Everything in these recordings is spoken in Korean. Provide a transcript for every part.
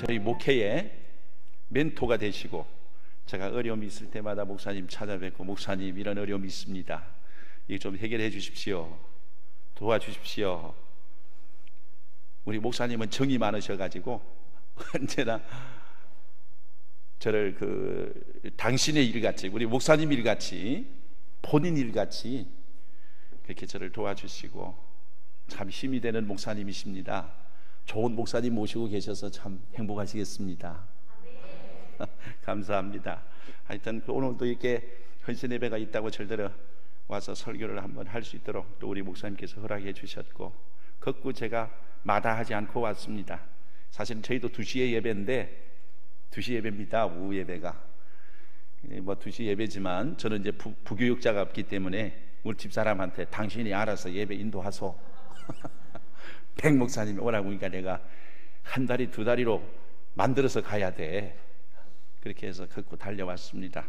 저희 목회의 멘토가 되시고, 제가 어려움이 있을 때마다 목사님 찾아뵙고, 목사님 이런 어려움이 있습니다, 이거 좀 해결해 주십시오, 도와주십시오. 우리 목사님은 정이 많으셔가지고 언제나 저를 당신의 일같이, 우리 목사님 일같이, 본인 일같이 그렇게 저를 도와주시고 참 힘이 되는 목사님이십니다. 좋은 목사님 모시고 계셔서 참 행복하시겠습니다. 감사합니다. 하여튼 오늘도 이렇게 헌신 예배가 있다고 절대로 와서 설교를 한번 할 수 있도록 또 우리 목사님께서 허락해 주셨고, 극구 제가 마다하지 않고 왔습니다. 사실은 저희도 2시에 예배인데, 2시 예배입니다. 오후 예배가 뭐 2시 예배지만 저는 이제 부교육자가 없기 때문에 우리 집사람한테 당신이 알아서 예배 인도하소 백 목사님이 오라고 하니까 내가 한 다리 두 다리로 만들어서 가야 돼. 그렇게 해서 걷고 달려왔습니다.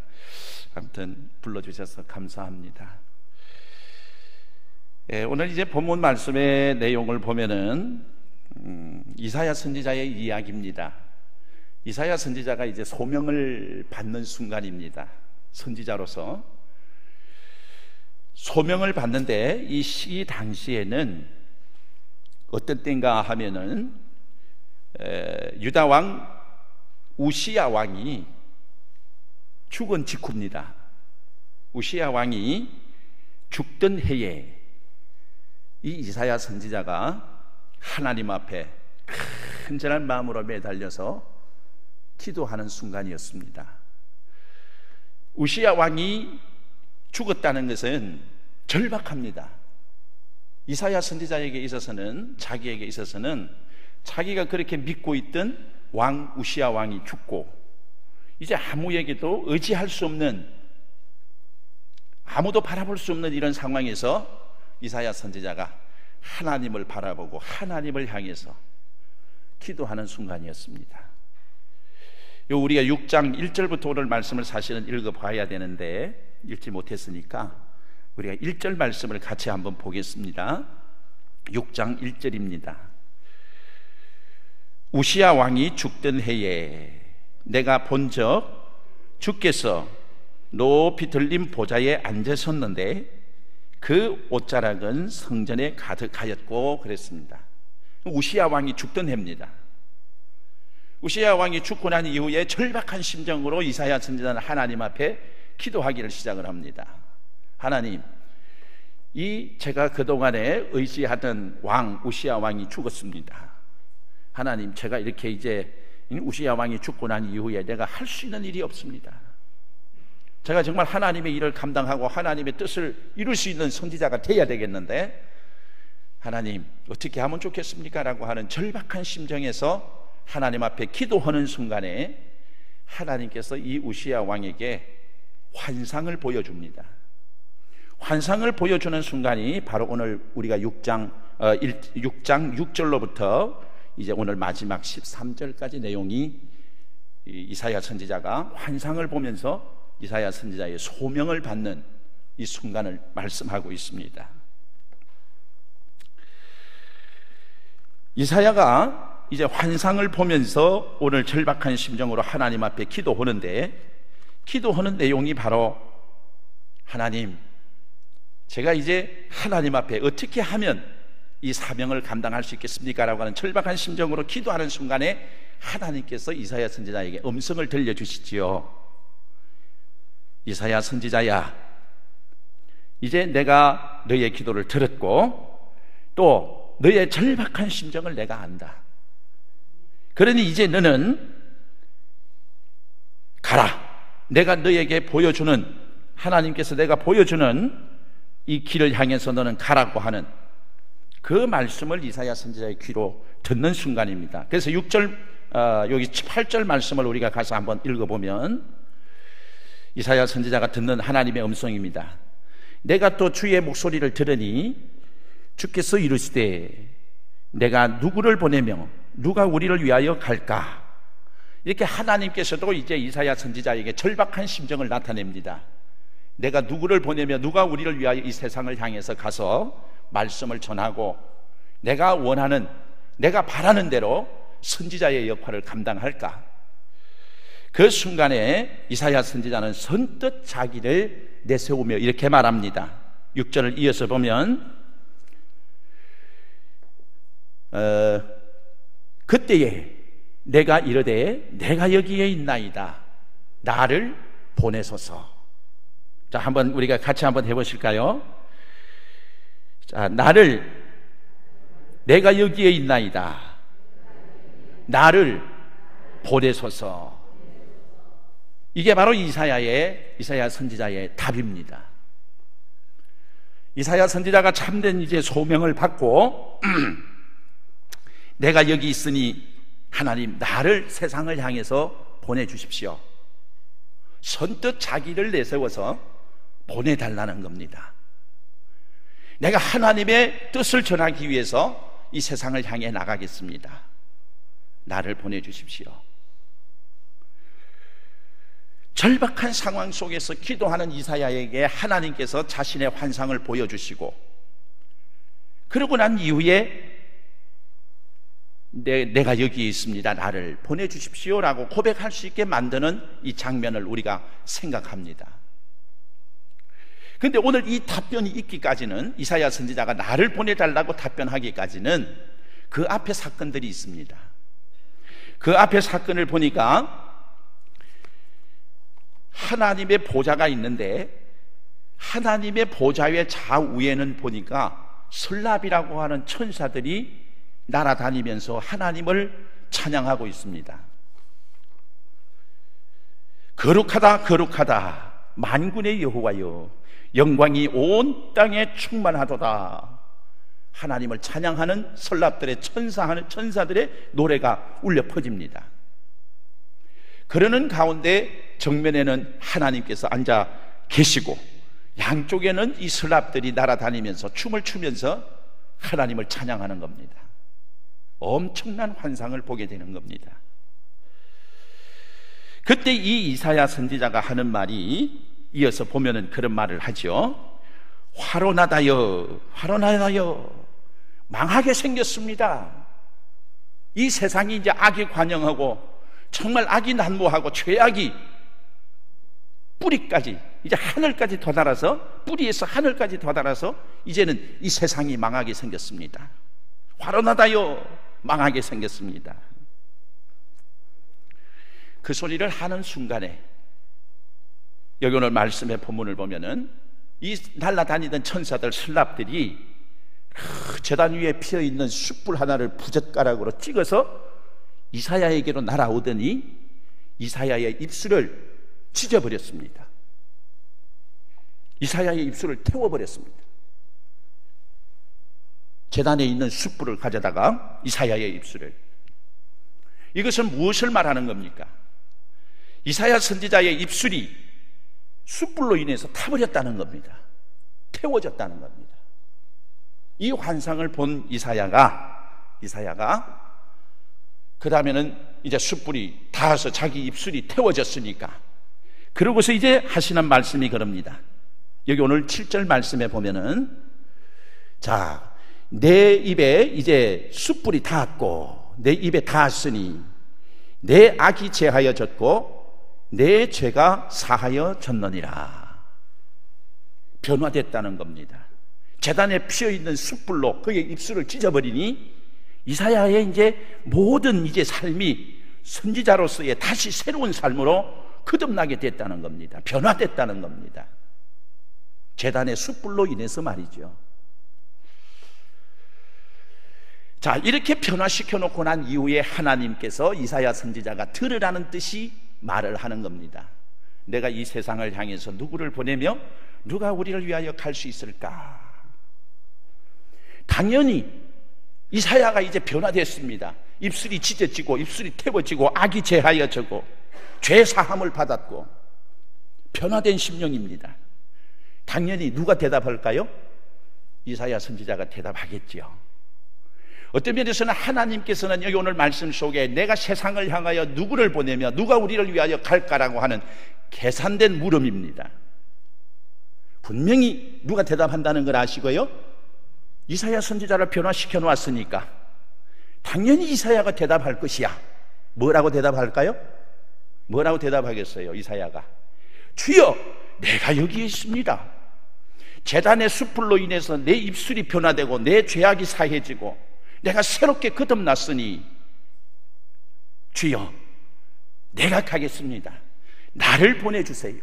아무튼 불러주셔서 감사합니다. 오늘 이제 본문 말씀의 내용을 보면은 이사야 선지자의 이야기입니다. 이사야 선지자가 이제 소명을 받는 순간입니다. 선지자로서 소명을 받는데, 이 시 당시에는 어떤 때인가 하면은 유다 왕 우시야 왕이 죽은 직후입니다. 우시야 왕이 죽던 해에 이 이사야 선지자가 하나님 앞에 간절한 마음으로 매달려서 기도하는 순간이었습니다. 우시야 왕이 죽었다는 것은 절박합니다. 이사야 선지자에게 있어서는, 자기에게 있어서는 자기가 그렇게 믿고 있던 왕 우시야 왕이 죽고 이제 아무에게도 의지할 수 없는, 아무도 바라볼 수 없는 이런 상황에서 이사야 선지자가 하나님을 바라보고 하나님을 향해서 기도하는 순간이었습니다. 우리가 6장 1절부터 오늘 말씀을 사실은 읽어봐야 되는데 읽지 못했으니까 우리가 1절 말씀을 같이 한번 보겠습니다. 6장 1절입니다. 우시야 왕이 죽던 해에 내가 본적 주께서 높이 들린 보좌에 앉으셨는데 그 옷자락은 성전에 가득하였고 그랬습니다. 우시야 왕이 죽던 해입니다. 우시야 왕이 죽고 난 이후에 절박한 심정으로 이사야 선지자는 하나님 앞에 기도하기를 시작을 합니다. 하나님, 이 제가 그동안에 의지하던 왕 우시야 왕이 죽었습니다. 하나님, 제가 이렇게 이제 우시야 왕이 죽고 난 이후에 내가 할 수 있는 일이 없습니다. 제가 정말 하나님의 일을 감당하고 하나님의 뜻을 이룰 수 있는 선지자가 되어야 되겠는데 하나님 어떻게 하면 좋겠습니까? 라고 하는 절박한 심정에서 하나님 앞에 기도하는 순간에 하나님께서 이 우시야 왕에게 환상을 보여줍니다. 환상을 보여주는 순간이 바로 오늘 우리가 6장 6절로부터 이제 오늘 마지막 13절까지 내용이 이사야 선지자가 환상을 보면서 이사야 선지자의 소명을 받는 이 순간을 말씀하고 있습니다. 이사야가 이제 환상을 보면서 오늘 절박한 심정으로 하나님 앞에 기도하는데, 기도하는 내용이 바로 하나님, 제가 이제 하나님 앞에 어떻게 하면 이 사명을 감당할 수 있겠습니까? 라고 하는 절박한 심정으로 기도하는 순간에 하나님께서 이사야 선지자에게 음성을 들려주시지요. 이사야 선지자야, 이제 내가 너의 기도를 들었고 또 너의 절박한 심정을 내가 안다. 그러니 이제 너는 가라. 내가 너에게 보여주는, 하나님께서 내가 보여주는 이 길을 향해서 너는 가라고 하는 그 말씀을 이사야 선지자의 귀로 듣는 순간입니다. 그래서 6절 여기 8절 말씀을 우리가 가서 한번 읽어보면 이사야 선지자가 듣는 하나님의 음성입니다. 내가 또 주의 목소리를 들으니 주께서 이르시되 내가 누구를 보내며 누가 우리를 위하여 갈까? 이렇게 하나님께서도 이제 이사야 선지자에게 절박한 심정을 나타냅니다. 내가 누구를 보내며 누가 우리를 위하여 이 세상을 향해서 가서 말씀을 전하고 내가 원하는, 내가 바라는 대로 선지자의 역할을 감당할까? 그 순간에 이사야 선지자는 선뜻 자기를 내세우며 이렇게 말합니다. 6절을 이어서 보면 그때에 내가 이르되 내가 여기에 있나이다. 나를 보내소서. 자, 한번 우리가 같이 한번 해보실까요? 자, 내가 여기에 있나이다. 나를 보내소서. 이게 바로 이사야 선지자의 답입니다. 이사야 선지자가 참된 이제 소명을 받고 내가 여기 있으니 하나님 나를 세상을 향해서 보내주십시오. 선뜻 자기를 내세워서 보내달라는 겁니다. 내가 하나님의 뜻을 전하기 위해서 이 세상을 향해 나가겠습니다. 나를 보내주십시오. 절박한 상황 속에서 기도하는 이사야에게 하나님께서 자신의 환상을 보여주시고, 그러고 난 이후에 내가 여기 있습니다. 나를 보내주십시오 라고 고백할 수 있게 만드는 이 장면을 우리가 생각합니다. 그런데 오늘 이 답변이 있기까지는, 이사야 선지자가 나를 보내달라고 답변하기까지는 그 앞에 사건들이 있습니다. 그 앞에 사건을 보니까 하나님의 보좌가 있는데, 하나님의 보좌의 좌우에는 보니까 설랍이라고 하는 천사들이 날아다니면서 하나님을 찬양하고 있습니다. 거룩하다 거룩하다 만군의 여호와여, 영광이 온 땅에 충만하도다. 하나님을 찬양하는 설랍들의 천사들의 노래가 울려 퍼집니다. 그러는 가운데 정면에는 하나님께서 앉아 계시고, 양쪽에는 이 설랍들이 날아다니면서 춤을 추면서 하나님을 찬양하는 겁니다. 엄청난 환상을 보게 되는 겁니다. 그때 이 이사야 선지자가 하는 말이, 이어서 보면은 그런 말을 하죠. 화로나다여 화로나다여, 망하게 생겼습니다. 이 세상이 이제 악이 관영하고 정말 악이 난무하고 죄악이 뿌리까지, 이제 하늘까지 도달해서, 뿌리에서 하늘까지 도달해서 이제는 이 세상이 망하게 생겼습니다. 화로나다여, 망하게 생겼습니다. 그 소리를 하는 순간에, 여기 오늘 말씀의 본문을 보면은 이 날아다니던 천사들, 설랍들이 제단 위에 피어있는 숯불 하나를 부젓가락으로 찍어서 이사야에게로 날아오더니 이사야의 입술을 찢어버렸습니다. 이사야의 입술을 태워버렸습니다. 제단에 있는 숯불을 가져다가 이사야의 입술을. 이것은 무엇을 말하는 겁니까? 이사야 선지자의 입술이 숯불로 인해서 타버렸다는 겁니다. 태워졌다는 겁니다. 이 환상을 본 이사야가 그 다음에는 이제 숯불이 닿아서 자기 입술이 태워졌으니까, 그러고서 이제 하시는 말씀이 그럽니다. 여기 오늘 7절 말씀에 보면은, 자, 내 입에 이제 숯불이 닿았고 내 입에 닿았으니 내 악이 제하여졌고 내 죄가 사하여졌느니라. 변화됐다는 겁니다. 제단에 피어있는 숯불로 그의 입술을 찢어버리니 이사야의 이제 모든 이제 삶이 선지자로서의 다시 새로운 삶으로 거듭나게 됐다는 겁니다. 변화됐다는 겁니다. 제단의 숯불로 인해서 말이죠. 자, 이렇게 변화시켜 놓고 난 이후에 하나님께서 이사야 선지자가 들으라는 뜻이 말을 하는 겁니다. 내가 이 세상을 향해서 누구를 보내며 누가 우리를 위하여 갈 수 있을까? 당연히 이사야가 이제 변화됐습니다. 입술이 찢어지고 입술이 태워지고 악이 제하여지고 죄 사함을 받았고 변화된 심령입니다. 당연히 누가 대답할까요? 이사야 선지자가 대답하겠지요. 어떤 면에서는 하나님께서는 여기 오늘 말씀 속에 내가 세상을 향하여 누구를 보내며 누가 우리를 위하여 갈까라고 하는 계산된 물음입니다. 분명히 누가 대답한다는 걸 아시고요, 이사야 선지자를 변화시켜 놓았으니까 당연히 이사야가 대답할 것이야. 뭐라고 대답할까요? 뭐라고 대답하겠어요? 이사야가 주여, 내가 여기 있습니다. 제단의 숯불로 인해서 내 입술이 변화되고 내 죄악이 사해지고 내가 새롭게 거듭났으니 주여, 내가 가겠습니다. 나를 보내주세요.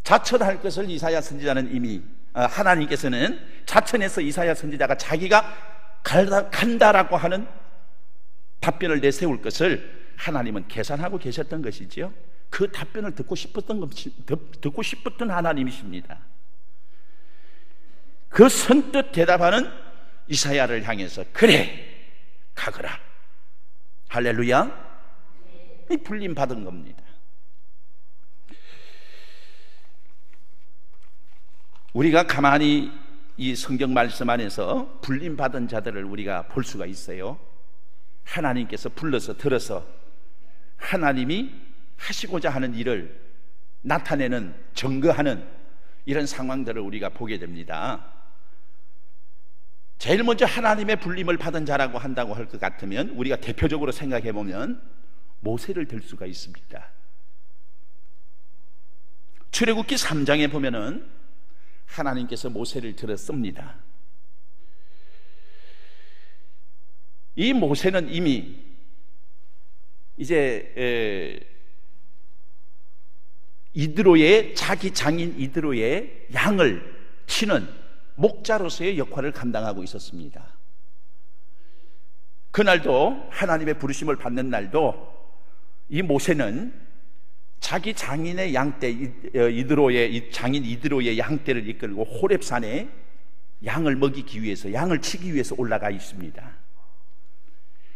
자천할 것을 이사야 선지자는 이미 하나님께서는 자천해서 이사야 선지자가 자기가 간다라고 하는 답변을 내세울 것을 하나님은 계산하고 계셨던 것이지요. 그 답변을 듣고 싶었던 하나님이십니다. 그 선뜻 대답하는 이사야를 향해서 그래, 가거라. 할렐루야. 이 불림 받은 겁니다. 우리가 가만히 이 성경 말씀 안에서 불림 받은 자들을 우리가 볼 수가 있어요. 하나님께서 불러서 들어서 하나님이 하시고자 하는 일을 나타내는, 증거하는 이런 상황들을 우리가 보게 됩니다. 제일 먼저 하나님의 불림을 받은 자라고 한다고 할 것 같으면 우리가 대표적으로 생각해 보면 모세를 들 수가 있습니다. 출애굽기 3장에 보면은 하나님께서 모세를 들었습니다. 이 모세는 이미 이제 이드로의, 자기 장인 이드로의 양을 치는 목자로서의 역할을 감당하고 있었습니다. 그날도, 하나님의 부르심을 받는 날도 이 모세는 자기 장인의 양떼, 이드로의 장인 이드로의 양떼를 이끌고 호렙산에 양을 먹이기 위해서, 양을 치기 위해서 올라가 있습니다.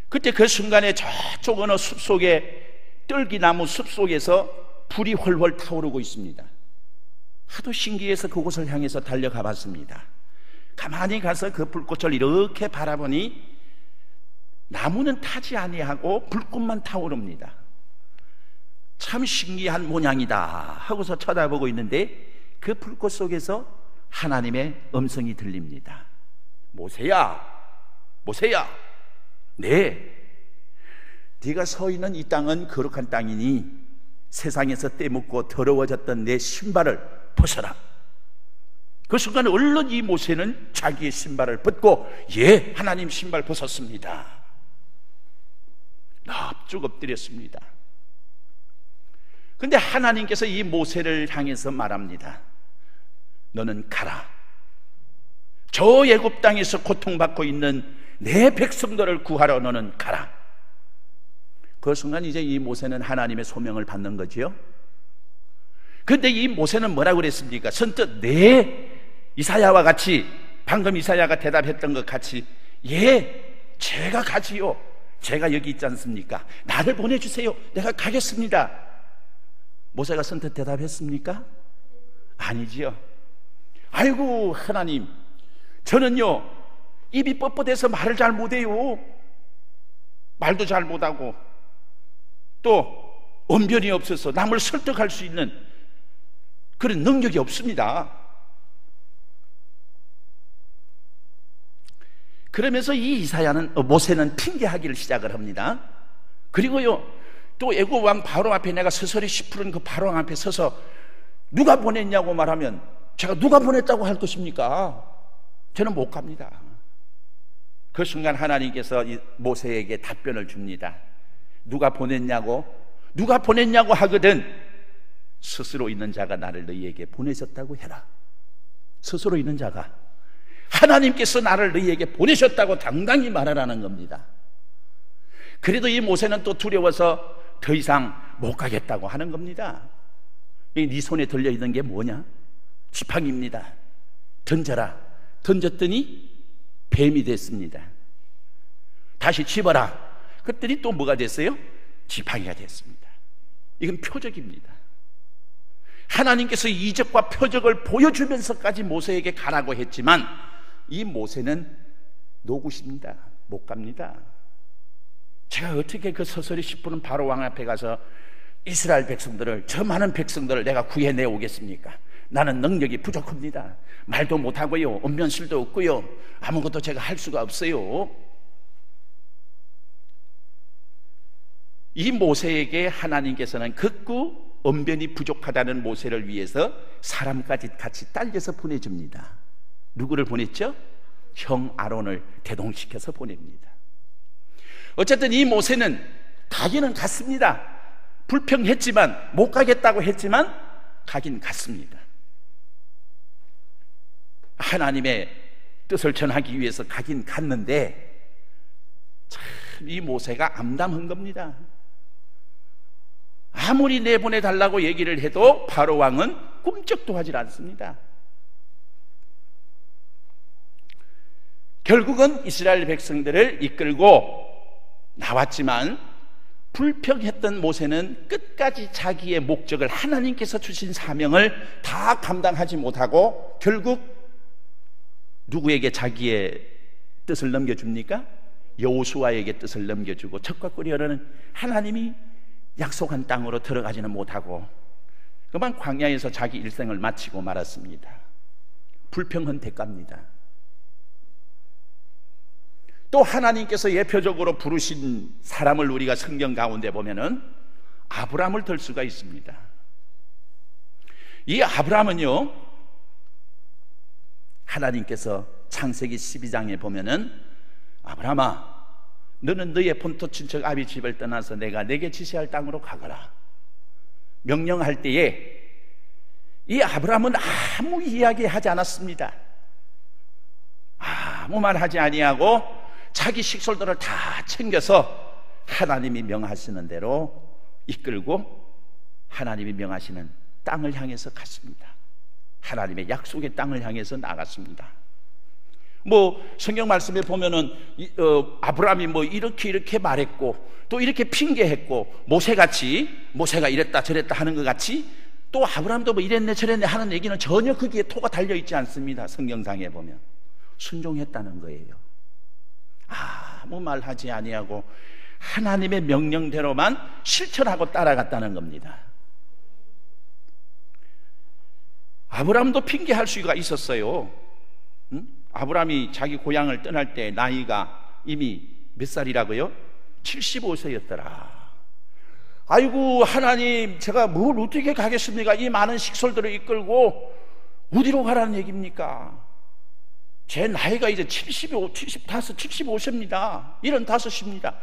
그때 그 순간에 저쪽 어느 숲속에, 뜰기나무 숲속에서 불이 훨훨 타오르고 있습니다. 하도 신기해서 그곳을 향해서 달려가 봤습니다. 가만히 가서 그 불꽃을 이렇게 바라보니 나무는 타지 아니하고 불꽃만 타오릅니다. 참 신기한 모양이다 하고서 쳐다보고 있는데 그 불꽃 속에서 하나님의 음성이 들립니다. 모세야, 모세야, 네가 서 있는 이 땅은 거룩한 땅이니 세상에서 때묻고 더러워졌던 내 신발을 벗어라. 그 순간 얼른 이 모세는 자기의 신발을 벗고, 예, 하나님 신발 벗었습니다. 납죽 엎드렸습니다. 근데 하나님께서 이 모세를 향해서 말합니다. 너는 가라. 저 애굽 땅에서 고통받고 있는 내 백성들을 구하러 너는 가라. 그 순간 이제 이 모세는 하나님의 소명을 받는 거지요. 그런데 이 모세는 뭐라고 그랬습니까? 선뜻 이사야와 같이, 방금 이사야가 대답했던 것 같이, 예, 제가 가지요. 제가 여기 있지 않습니까? 나를 보내주세요. 내가 가겠습니다. 모세가 선뜻 대답했습니까? 아니지요. 아이고 하나님, 저는요 입이 뻣뻣해서 말을 잘 못해요. 말도 잘 못하고 또 언변이 없어서 남을 설득할 수 있는 그런 능력이 없습니다. 그러면서 이 모세는 핑계하기를 시작을 합니다. 그리고요 또 애굽 왕 바로 앞에, 내가 서서히 시 푸른 그 바로 왕 앞에 서서 누가 보냈냐고 말하면 제가 누가 보냈다고 할 것입니까? 저는 못 갑니다. 그 순간 하나님께서 모세에게 답변을 줍니다. 누가 보냈냐고 하거든 스스로 있는 자가 나를 너희에게 보내셨다고 해라. 스스로 있는 자가, 하나님께서 나를 너희에게 보내셨다고 당당히 말하라는 겁니다. 그래도 이 모세는 또 두려워서 더 이상 못 가겠다고 하는 겁니다. 네 손에 들려있는 게 뭐냐? 지팡이입니다. 던져라. 던졌더니 뱀이 됐습니다. 다시 집어라. 그랬더니 또 뭐가 됐어요? 지팡이가 됐습니다. 이건 표적입니다. 하나님께서 이적과 표적을 보여주면서까지 모세에게 가라고 했지만 이 모세는 노굿입니다. 못 갑니다. 제가 어떻게 그 서서히 시 푸른 바로 왕 앞에 가서 이스라엘 백성들을, 저 많은 백성들을 내가 구해내 오겠습니까? 나는 능력이 부족합니다. 말도 못하고요, 언변술도 없고요, 아무것도 제가 할 수가 없어요. 이 모세에게 하나님께서는 극구 언변이 부족하다는 모세를 위해서 사람까지 같이 딸려서 보내줍니다. 누구를 보냈죠? 형 아론을 대동시켜서 보냅니다. 어쨌든 이 모세는 가기는 갔습니다. 불평했지만, 못 가겠다고 했지만 가긴 갔습니다. 하나님의 뜻을 전하기 위해서 가긴 갔는데 참 이 모세가 암담한 겁니다. 아무리 내보내달라고 얘기를 해도 바로 왕은 꿈쩍도 하질 않습니다. 결국은 이스라엘 백성들을 이끌고 나왔지만 불평했던 모세는 끝까지 자기의 목적을, 하나님께서 주신 사명을 다 감당하지 못하고 결국 누구에게 자기의 뜻을 넘겨줍니까? 여호수아에게 뜻을 넘겨주고 적과 꿀이어는 하나님이 약속한 땅으로 들어가지는 못하고 그만 광야에서 자기 일생을 마치고 말았습니다. 불평한 대가입니다. 또 하나님께서 예표적으로 부르신 사람을 우리가 성경 가운데 보면은 아브라함을 들 수가 있습니다. 이 아브라함은요, 하나님께서 창세기 12장에 보면은 아브라함아, 너는 너의 본토 친척 아비 집을 떠나서 내가 내게 지시할 땅으로 가거라 명령할 때에 이 아브라함은 아무 이야기하지 않았습니다. 아무 말하지 아니하고 자기 식솔들을 다 챙겨서 하나님이 명하시는 대로 이끌고 하나님이 명하시는 땅을 향해서 갔습니다. 하나님의 약속의 땅을 향해서 나갔습니다. 성경 말씀에 보면은 아브라함이 이렇게 말했고 또 이렇게 핑계했고 모세가 이랬다 저랬다 하는 것 같이 또 아브라함도 이랬네 저랬네 하는 얘기는 전혀 거기에 토가 달려있지 않습니다. 성경상에 보면 순종했다는 거예요. 아무 말하지 아니하고 하나님의 명령대로만 실천하고 따라갔다는 겁니다. 아브라함도 핑계할 수가 있었어요. 아브라함이 자기 고향을 떠날 때 나이가 이미 몇 살이라고요? 75세였더라. 아이고 하나님, 제가 뭘 어떻게 가겠습니까? 이 많은 식솔들을 이끌고 어디로 가라는 얘기입니까? 제 나이가 이제 75세입니다. 75입니다.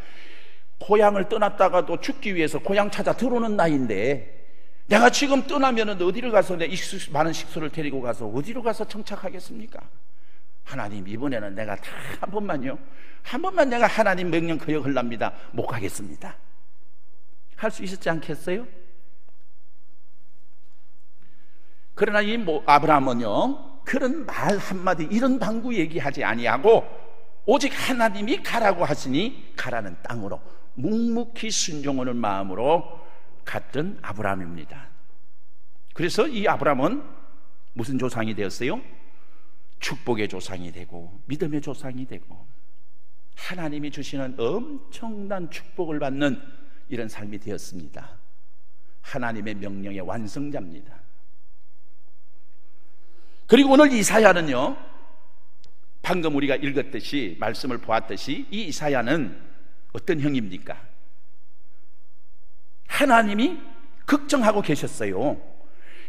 고향을 떠났다가도 죽기 위해서 고향 찾아 들어오는 나이인데 내가 지금 떠나면 어디를 가서 내 많은 식솔을 데리고 가서 어디로 가서 정착하겠습니까? 하나님, 이번에는 내가 다 한 번만 내가 하나님 명령 거역하랍니다. 못 가겠습니다. 할 수 있었지 않겠어요? 그러나 이 아브라함은요, 그런 말 한마디, 이런 방구 얘기하지 아니하고 오직 하나님이 가라고 하시니 가라는 땅으로 묵묵히 순종하는 마음으로 갔던 아브라함입니다. 그래서 이 아브라함은 무슨 조상이 되었어요? 축복의 조상이 되고 믿음의 조상이 되고 하나님이 주시는 엄청난 축복을 받는 이런 삶이 되었습니다. 하나님의 명령의 완성자입니다. 그리고 오늘 이사야는요, 방금 우리가 읽었듯이 말씀을 보았듯이 이 이사야는 어떤 형입니까? 하나님이 걱정하고 계셨어요.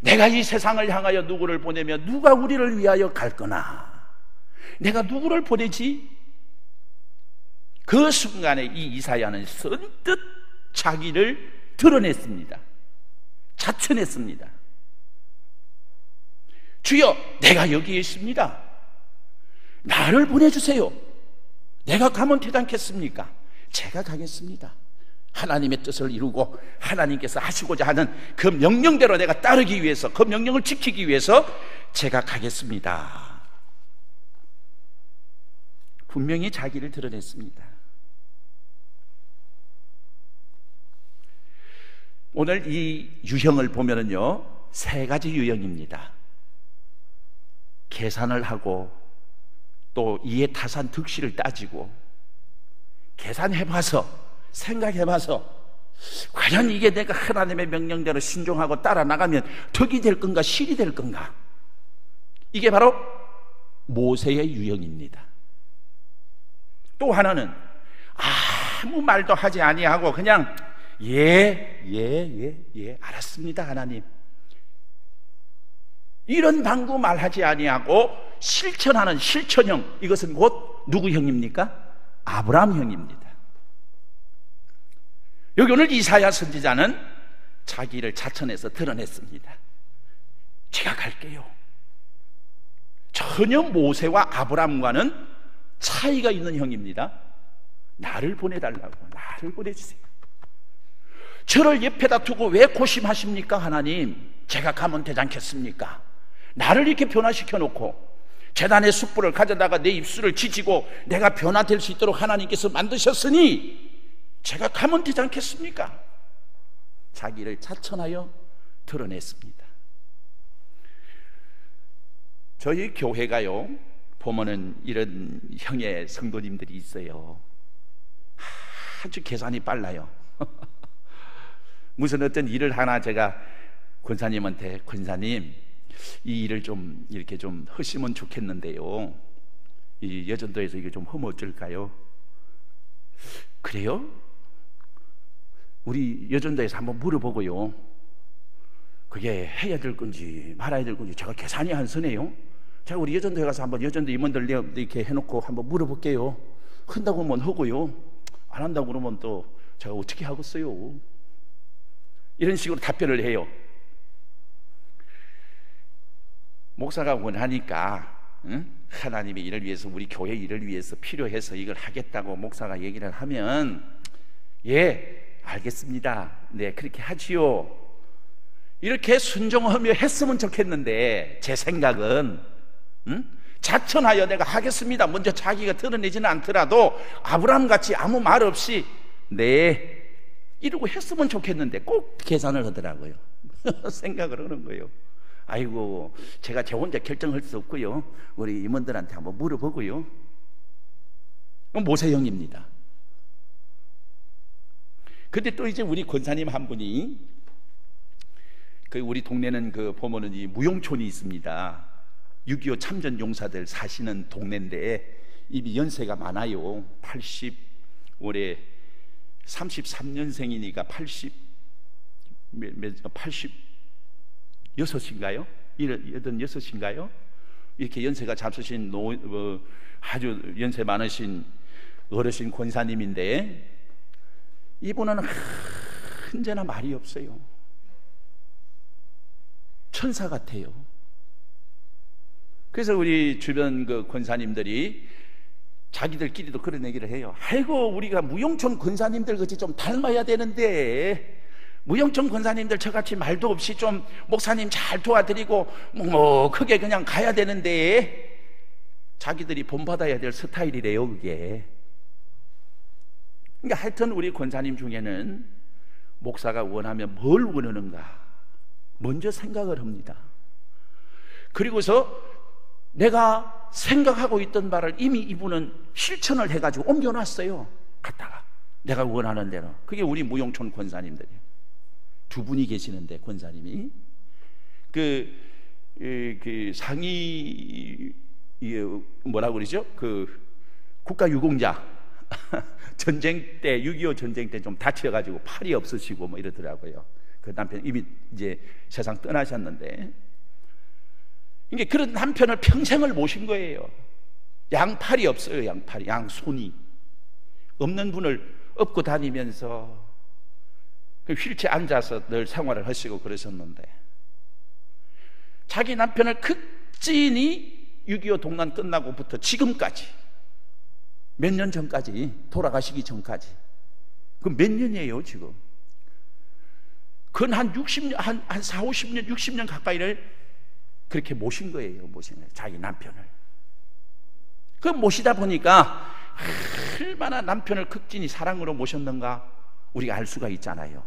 내가 이 세상을 향하여 누구를 보내면 누가 우리를 위하여 갈 거나, 내가 누구를 보내지? 그 순간에 이 이사야는 선뜻 자기를 드러냈습니다. 자천했습니다. 주여, 내가 여기에 있습니다. 나를 보내주세요. 내가 가면 되지 않겠습니까? 제가 가겠습니다. 하나님의 뜻을 이루고 하나님께서 하시고자 하는 그 명령대로 내가 따르기 위해서, 그 명령을 지키기 위해서 제가 가겠습니다. 분명히 자기를 드러냈습니다. 오늘 이 유형을 보면은요, 세 가지 유형입니다. 계산을 하고 또 이해타산 득실을 따지고 계산해봐서, 생각해봐서 과연 이게 내가 하나님의 명령대로 순종하고 따라 나가면 덕이 될 건가 실이 될 건가, 이게 바로 모세의 유형입니다. 또 하나는 아무 말도 하지 아니하고 그냥 알았습니다 하나님. 이런 방구 말하지 아니하고 실천하는 실천형, 이것은 곧 누구 형입니까? 아브라함 형입니다. 여기 오늘 이사야 선지자는 자기를 자천해서 드러냈습니다. 제가 갈게요. 전혀 모세와 아브라함과는 차이가 있는 형입니다. 나를 보내달라고, 나를 보내주세요. 저를 옆에다 두고 왜 고심하십니까 하나님? 제가 가면 되지 않겠습니까? 나를 이렇게 변화시켜 놓고 제단의 숯불을 가져다가 내 입술을 지지고 내가 변화될 수 있도록 하나님께서 만드셨으니 제가 가면 되지 않겠습니까? 자기를 자천하여 드러냈습니다. 저희 교회가요, 보면은 이런 형의 성도님들이 있어요. 아주 계산이 빨라요. 무슨 어떤 일을 하나 제가 권사님한테, 권사님 이 일을 좀 이렇게 좀 하시면 좋겠는데요, 이 여전도에서 이게 좀 하면 어쩔까요? 그래요? 우리 여전도에서 한번 물어보고요, 그게 해야 될 건지 말아야 될 건지 제가 계산이 안 서네요. 제가 우리 여전도에 가서 한번 여전도 임원들 이렇게 해놓고 한번 물어볼게요. 한다고 하면 하고요, 안 한다고 그러면 또 제가 어떻게 하겠어요? 이런 식으로 답변을 해요. 목사가 원하니까, 하나님의 일을 위해서, 우리 교회 일을 위해서 필요해서 이걸 하겠다고 목사가 얘기를 하면, 예, 알겠습니다, 네, 그렇게 하지요, 이렇게 순종하며 했으면 좋겠는데, 제 생각은 자천하여 내가 하겠습니다 먼저 자기가 드러내지는 않더라도 아브라함같이 아무 말 없이 네 이러고 했으면 좋겠는데 꼭 계산을 하더라고요. 생각을 하는 거예요. 아이고, 제가 제 혼자 결정할 수 없고요, 우리 임원들한테 한번 물어보고요. 모세형입니다. 근데 또 이제 우리 권사님 한 분이, 그 우리 동네는 그 보면은 이 무용촌이 있습니다. 6.25 참전 용사들 사시는 동네인데 이미 연세가 많아요. 80, 올해 33년생이니까 86인가요? 86인가요? 이렇게 연세가 잡수신 아주 연세 많으신 어르신 권사님인데, 이분은 언제나 말이 없어요. 천사 같아요. 그래서 우리 주변 그 권사님들이 자기들끼리도 그런 얘기를 해요. 아이고, 우리가 무용촌 권사님들 같이 좀 닮아야 되는데, 무용촌 권사님들 저같이 말도 없이 좀 목사님 잘 도와드리고 뭐 크게 그냥 가야 되는데, 자기들이 본받아야 될 스타일이래요, 그게. 그러니까 하여튼 우리 권사님 중에는 목사가 원하면 뭘 원하는가 먼저 생각을 합니다. 그리고서 내가 생각하고 있던 바를 이미 이분은 실천을 해가지고 옮겨놨어요. 갔다가 내가 원하는 대로. 그게 우리 무용촌 권사님들이에요. 두 분이 계시는데, 권사님이 그 상위 뭐라고 그러죠? 그 국가유공자 전쟁 때, 6.25 전쟁 때 좀 다쳐가지고 팔이 없으시고 뭐 이러더라고요. 그 남편 이미 이제 세상 떠나셨는데, 이게 그런 남편을 평생을 모신 거예요. 양팔이 없어요. 양팔이, 양손이 없는 분을 업고 다니면서 그 휠체어에 앉아서 늘 생활을 하시고 그러셨는데, 자기 남편을 극진히 6.25 동란 끝나고부터 지금까지, 몇 년 전까지, 돌아가시기 전까지, 그 몇 년이에요 지금? 그건 한 60년, 한 4, 50년, 60년 가까이를 그렇게 모신 거예요. 모신 거예요, 자기 남편을. 그 모시다 보니까 얼마나 남편을 극진히 사랑으로 모셨는가 우리가 알 수가 있잖아요.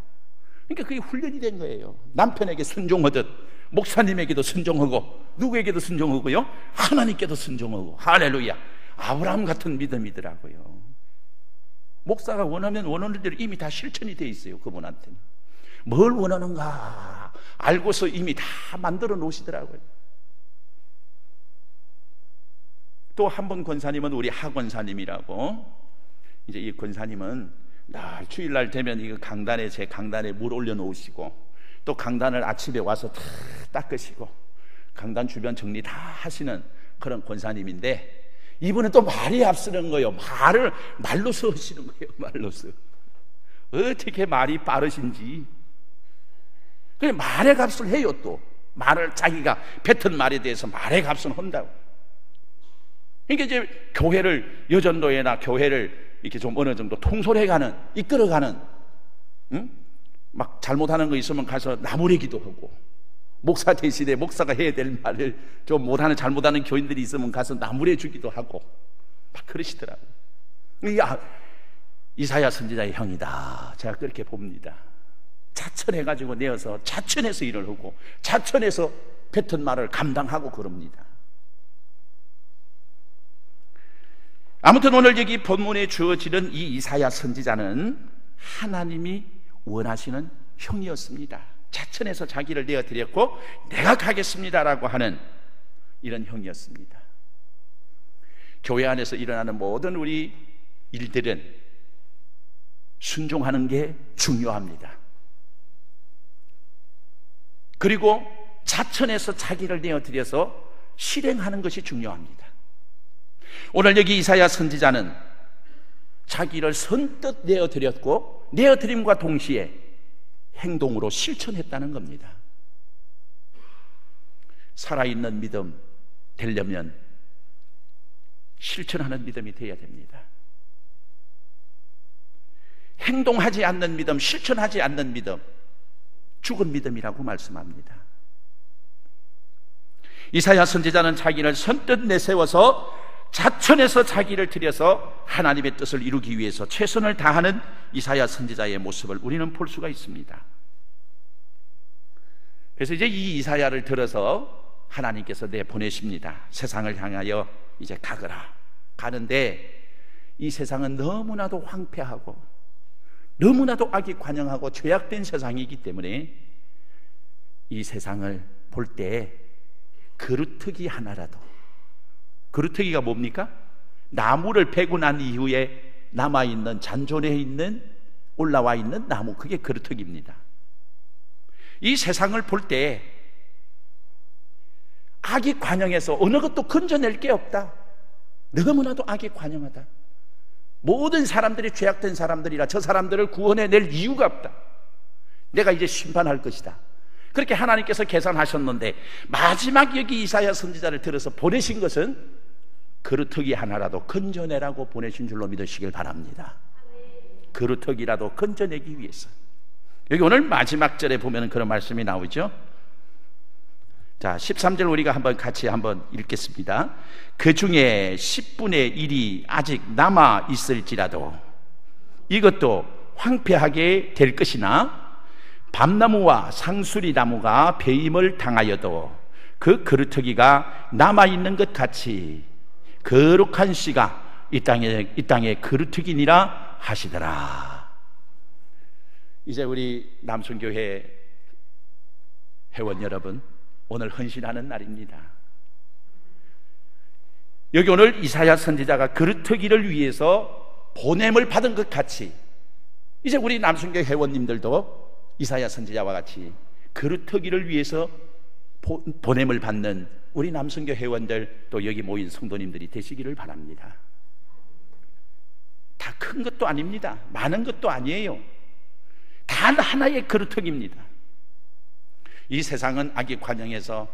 그러니까 그게 훈련이 된 거예요. 남편에게 순종하듯 목사님에게도 순종하고, 누구에게도 순종하고요, 하나님께도 순종하고. 할렐루야. 아브라함 같은 믿음이더라고요. 목사가 원하면 원하는 대로 이미 다 실천이 돼 있어요. 그분한테는 뭘 원하는가 알고서 이미 다 만들어 놓으시더라고요. 또 한 번 권사님은 우리 하 권사님이라고, 이제 이 권사님은 날 주일날 되면 이거 강단에, 제 강단에 물 올려놓으시고, 또 강단을 아침에 와서 다 닦으시고 강단 주변 정리 다 하시는 그런 권사님인데, 이분은 또 말이 앞서는 거예요. 말로서 하시는 거예요. 말로서. 어떻게 말이 빠르신지. 그래, 말의 값을 해요. 또 말을, 자기가 뱉은 말에 대해서 말의 값을 한다고. 그러니까 이제 교회를, 여전도회나 교회를 이렇게 좀 어느 정도 통솔해가는, 이끌어가는, 막 잘못하는 거 있으면 가서 나무래기도 하고, 목사 대신에 목사가 해야 될 말을 좀 못하는, 잘못하는 교인들이 있으면 가서 나무래 주기도 하고 막 그러시더라고요. 이사야 선지자의 형이다, 제가 그렇게 봅니다. 자천해가지고 내어서 자천해서 일을 하고 자천해서 뱉은 말을 감당하고 그럽니다. 아무튼 오늘 여기 본문에 주어지는 이 이사야 선지자는 하나님이 원하시는 형이었습니다. 자천해서 자기를 내어드렸고 내가 가겠습니다라고 하는 이런 형이었습니다. 교회 안에서 일어나는 모든 우리 일들은 순종하는 게 중요합니다. 그리고 자천해서 자기를 내어드려서 실행하는 것이 중요합니다. 오늘 여기 이사야 선지자는 자기를 선뜻 내어드렸고, 내어드림과 동시에 행동으로 실천했다는 겁니다. 살아있는 믿음 되려면 실천하는 믿음이 되어야 됩니다. 행동하지 않는 믿음, 실천하지 않는 믿음, 죽은 믿음이라고 말씀합니다. 이사야 선지자는 자기를 선뜻 내세워서 자천해서 자기를 들여서 하나님의 뜻을 이루기 위해서 최선을 다하는 이사야 선지자의 모습을 우리는 볼 수가 있습니다. 그래서 이제 이 이사야를 들어서 하나님께서 내보내십니다. 세상을 향하여 이제 가거라. 가는데 이 세상은 너무나도 황폐하고 너무나도 악이 관영하고 죄악된 세상이기 때문에 이 세상을 볼 때 그루터기 하나라도, 그루터기가 뭡니까? 나무를 베고 난 이후에 남아있는, 잔존해 있는, 올라와 있는 나무, 그게 그루터기입니다. 이 세상을 볼 때 악이 관영해서 어느 것도 건져낼 게 없다. 너무나도 악이 관영하다. 모든 사람들이 죄악된 사람들이라 저 사람들을 구원해낼 이유가 없다. 내가 이제 심판할 것이다. 그렇게 하나님께서 계산하셨는데 마지막 여기 이사야 선지자를 들어서 보내신 것은 그루터기 하나라도 건져내라고 보내신 줄로 믿으시길 바랍니다. 그루터기라도 건져내기 위해서. 여기 오늘 마지막 절에 보면 그런 말씀이 나오죠. 자, 13절 우리가 한번 같이 한번 읽겠습니다. 그 중에 10분의 1이 아직 남아 있을지라도 이것도 황폐하게 될 것이나 밤나무와 상수리 나무가 배임을 당하여도 그 그루터기가 남아있는 것 같이 거룩한 씨가 이 땅에 그루터기니라 하시더라. 이제 우리 남순교회 회원 여러분, 오늘 헌신하는 날입니다. 여기 오늘 이사야 선지자가 그루터기를 위해서 보냄을 받은 것 같이 이제 우리 남순교회 회원님들도 이사야 선지자와 같이 그루터기를 위해서 보냄을 받는 우리 남순교 회원들, 또 여기 모인 성도님들이 되시기를 바랍니다. 다 큰 것도 아닙니다. 많은 것도 아니에요. 단 하나의 그루터기입니다. 이 세상은 악이 관영해서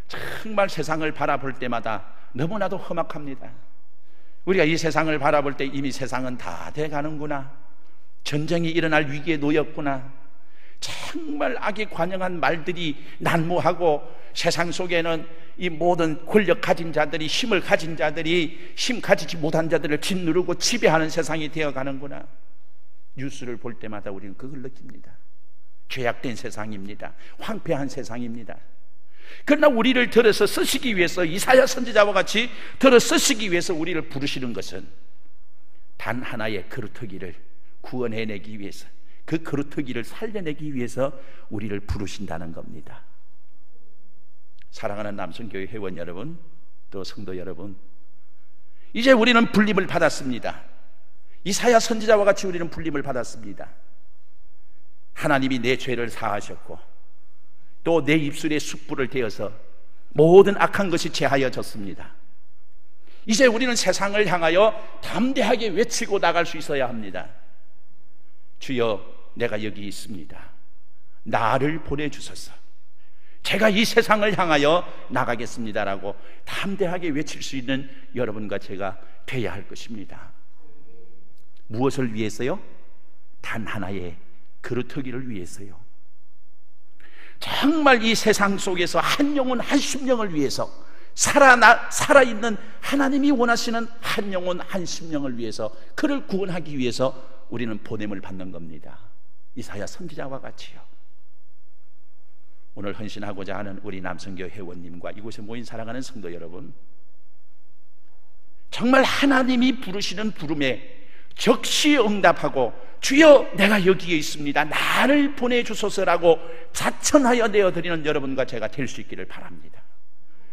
정말 세상을 바라볼 때마다 너무나도 험악합니다. 우리가 이 세상을 바라볼 때 이미 세상은 다 돼가는구나, 전쟁이 일어날 위기에 놓였구나, 정말 악이 관영한 말들이 난무하고 세상 속에는 이 모든 권력 가진 자들이, 힘을 가진 자들이 힘 가지지 못한 자들을 짓누르고 지배하는 세상이 되어가는구나. 뉴스를 볼 때마다 우리는 그걸 느낍니다. 죄악된 세상입니다. 황폐한 세상입니다. 그러나 우리를 들어서 쓰시기 위해서, 이사야 선지자와 같이 들어 쓰시기 위해서 우리를 부르시는 것은 단 하나의 그루터기를 구원해내기 위해서, 그 그루터기를 살려내기 위해서 우리를 부르신다는 겁니다. 사랑하는 남순교회 회원 여러분, 또 성도 여러분, 이제 우리는 불림을 받았습니다. 이사야 선지자와 같이 우리는 불림을 받았습니다. 하나님이 내 죄를 사하셨고 또 내 입술에 숯불을 대어서 모든 악한 것이 제하여졌습니다. 이제 우리는 세상을 향하여 담대하게 외치고 나갈 수 있어야 합니다. 주여, 내가 여기 있습니다. 나를 보내주소서. 제가 이 세상을 향하여 나가겠습니다라고 담대하게 외칠 수 있는 여러분과 제가 되어야 할 것입니다. 무엇을 위해서요? 단 하나의 그루터기를 위해서요. 정말 이 세상 속에서 한 영혼 한 심령을 위해서 살아있는 하나님이 원하시는 한 영혼 한 심령을 위해서, 그를 구원하기 위해서 우리는 보냄을 받는 겁니다. 이사야 선지자와 같이요. 오늘 헌신하고자 하는 우리 남성교 회원님과 이곳에 모인 사랑하는 성도 여러분, 정말 하나님이 부르시는 부름에 적시 응답하고 주여, 내가 여기에 있습니다, 나를 보내주소서라고 자천하여 내어드리는 여러분과 제가 될 수 있기를 바랍니다.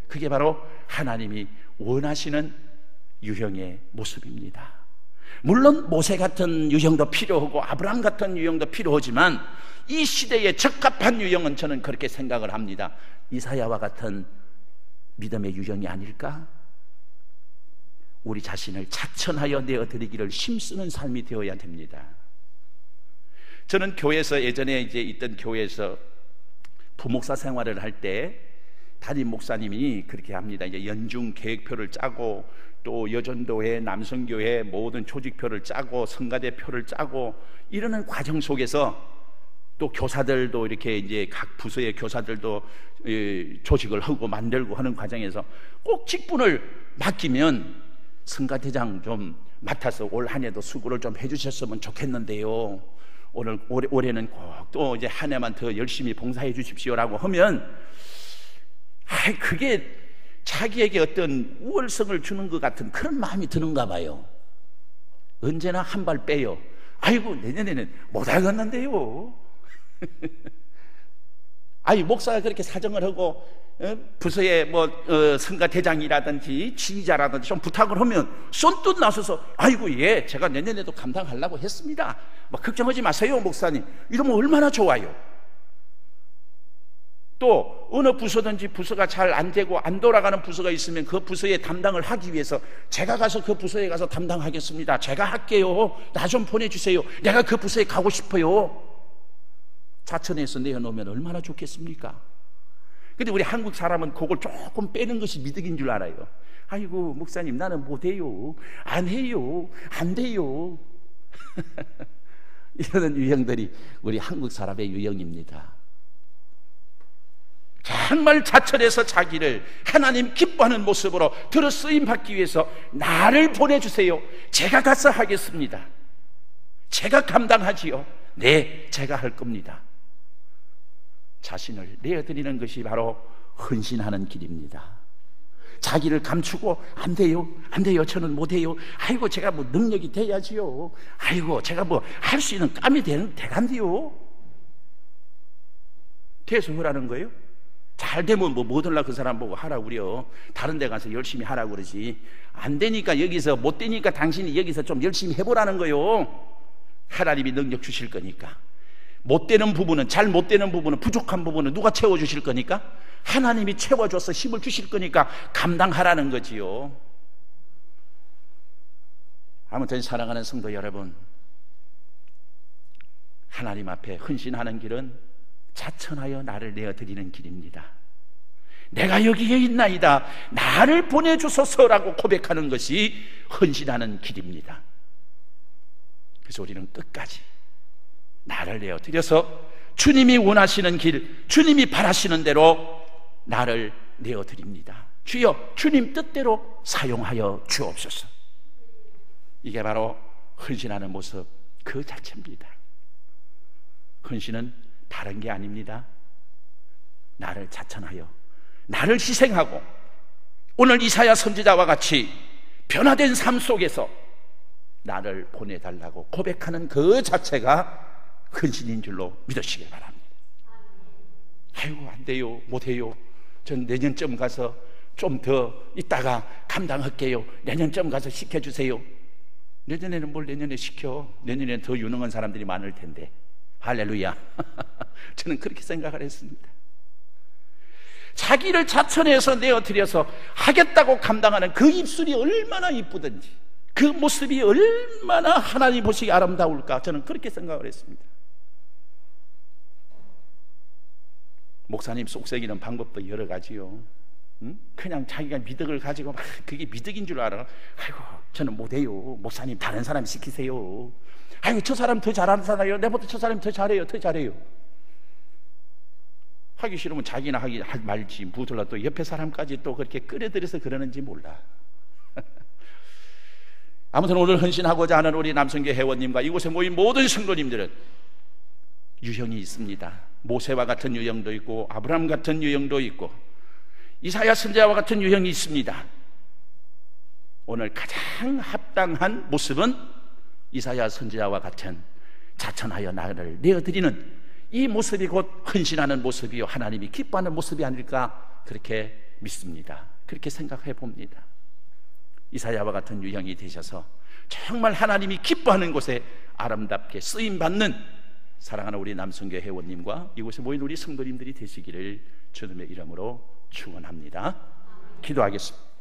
그게 바로 하나님이 원하시는 유형의 모습입니다. 물론 모세 같은 유형도 필요하고 아브라함 같은 유형도 필요하지만 이 시대에 적합한 유형은 저는 그렇게 생각을 합니다. 이사야와 같은 믿음의 유형이 아닐까? 우리 자신을 자천하여 내어드리기를 힘쓰는 삶이 되어야 됩니다. 저는 교회에서, 예전에 이제 있던 교회에서 부목사 생활을 할 때 담임 목사님이 그렇게 합니다. 이제 연중 계획표를 짜고 또 여전도회, 남성교회 모든 조직표를 짜고 성가대표를 짜고 이러는 과정 속에서 또 교사들도 이렇게 이제 각 부서의 교사들도 조직을 하고 만들고 하는 과정에서 꼭 직분을 맡기면 성가대장 좀 맡아서 올 한 해도 수고를 좀 해주셨으면 좋겠는데요. 올해는 꼭 또 이제 한 해만 더 열심히 봉사해 주십시오라고 하면, 그게 자기에게 어떤 우월성을 주는 것 같은 그런 마음이 드는가 봐요. 언제나 한 발 빼요. 아이고, 내년에는 못 하겠는데요. 목사가 그렇게 사정을 하고 부서의 성가대장이라든지 지휘자라든지 좀 부탁을 하면 쏜뜻 나서서 아이고, 예, 제가 내년에도 감당하려고 했습니다, 걱정하지 마세요 목사님, 이러면 얼마나 좋아요. 또 어느 부서든지 부서가 잘 안 되고 안 돌아가는 부서가 있으면 그 부서의 담당을 하기 위해서 제가 가서 그 부서에 가서 담당하겠습니다, 제가 할게요, 나 좀 보내주세요, 내가 그 부서에 가고 싶어요. 자천해서 내어놓으면 얼마나 좋겠습니까? 근데 우리 한국 사람은 그걸 조금 빼는 것이 미덕인 줄 알아요. 아이고, 목사님, 나는 못해요, 안 해요, 안 돼요. 이런 유형들이 우리 한국 사람의 유형입니다. 정말 자천해서 자기를 하나님 기뻐하는 모습으로 들어 쓰임 받기 위해서 나를 보내주세요, 제가 가서 하겠습니다, 제가 감당하지요, 네, 제가 할 겁니다. 자신을 내어드리는 것이 바로 헌신하는 길입니다. 자기를 감추고 안 돼요, 안 돼요, 저는 못해요, 아이고, 제가 능력이 돼야지요, 아이고, 제가 할 수 있는 깜이 되간디요. 돼서 하라는 거예요? 잘 되면 뭐들라 그 사람 보고 하라고 그래요. 다른 데 가서 열심히 하라고 그러지. 안 되니까 여기서, 못 되니까 당신이 여기서 좀 열심히 해보라는 거예요. 하나님이 능력 주실 거니까. 못 되는 부분은, 잘 못 되는 부분은, 부족한 부분은 누가 채워주실 거니까? 하나님이 채워줘서 힘을 주실 거니까 감당하라는 거지요. 아무튼 사랑하는 성도 여러분, 하나님 앞에 헌신하는 길은 자천하여 나를 내어드리는 길입니다. 내가 여기에 있나이다, 나를 보내주소서라고 고백하는 것이 헌신하는 길입니다. 그래서 우리는 끝까지 나를 내어드려서 주님이 원하시는 길, 주님이 바라시는 대로 나를 내어드립니다. 주여, 주님 뜻대로 사용하여 주옵소서. 이게 바로 헌신하는 모습 그 자체입니다. 헌신은 다른 게 아닙니다. 나를 자천하여, 나를 희생하고 오늘 이사야 선지자와 같이 변화된 삶 속에서 나를 보내달라고 고백하는 그 자체가 헌신인 줄로 믿으시길 바랍니다. 아이고, 안 돼요, 못해요, 전 내년쯤 가서 좀 더 있다가 감당할게요, 내년쯤 가서 시켜주세요. 내년에는 뭘 내년에 시켜? 내년에는 더 유능한 사람들이 많을 텐데. 할렐루야. 저는 그렇게 생각을 했습니다. 자기를 자천해서 내어드려서 하겠다고 감당하는 그 입술이 얼마나 이쁘든지, 그 모습이 얼마나 하나님 보시기 아름다울까, 저는 그렇게 생각을 했습니다. 목사님 속삭이는 방법도 여러 가지요. 그냥 자기가 미덕을 가지고 막 그게 미덕인 줄 알아. 아이고 저는 못해요. 목사님 다른 사람 시키세요. 아이고 저 사람 더 잘하잖아요. 내보다 저 사람 더 잘해요. 더 잘해요. 하기 싫으면 자기나 하지 말지, 무들라 또 옆에 사람까지 또 그렇게 끌어들여서 그러는지 몰라. 아무튼 오늘 헌신하고자 하는 우리 남성교 회원님과 이곳에 모인 모든 성도님들은 유형이 있습니다. 모세와 같은 유형도 있고 아브라함 같은 유형도 있고 이사야 선지자와 같은 유형이 있습니다. 오늘 가장 합당한 모습은 이사야 선지자와 같은 자천하여 나를 내어드리는 이 모습이 곧 헌신하는 모습이요 하나님이 기뻐하는 모습이 아닐까, 그렇게 믿습니다. 그렇게 생각해 봅니다. 이사야와 같은 유형이 되셔서 정말 하나님이 기뻐하는 곳에 아름답게 쓰임받는 사랑하는 우리 남성교 회원님과 이곳에 모인 우리 성도님들이 되시기를 주님의 이름으로 축원합니다. 기도하겠습니다.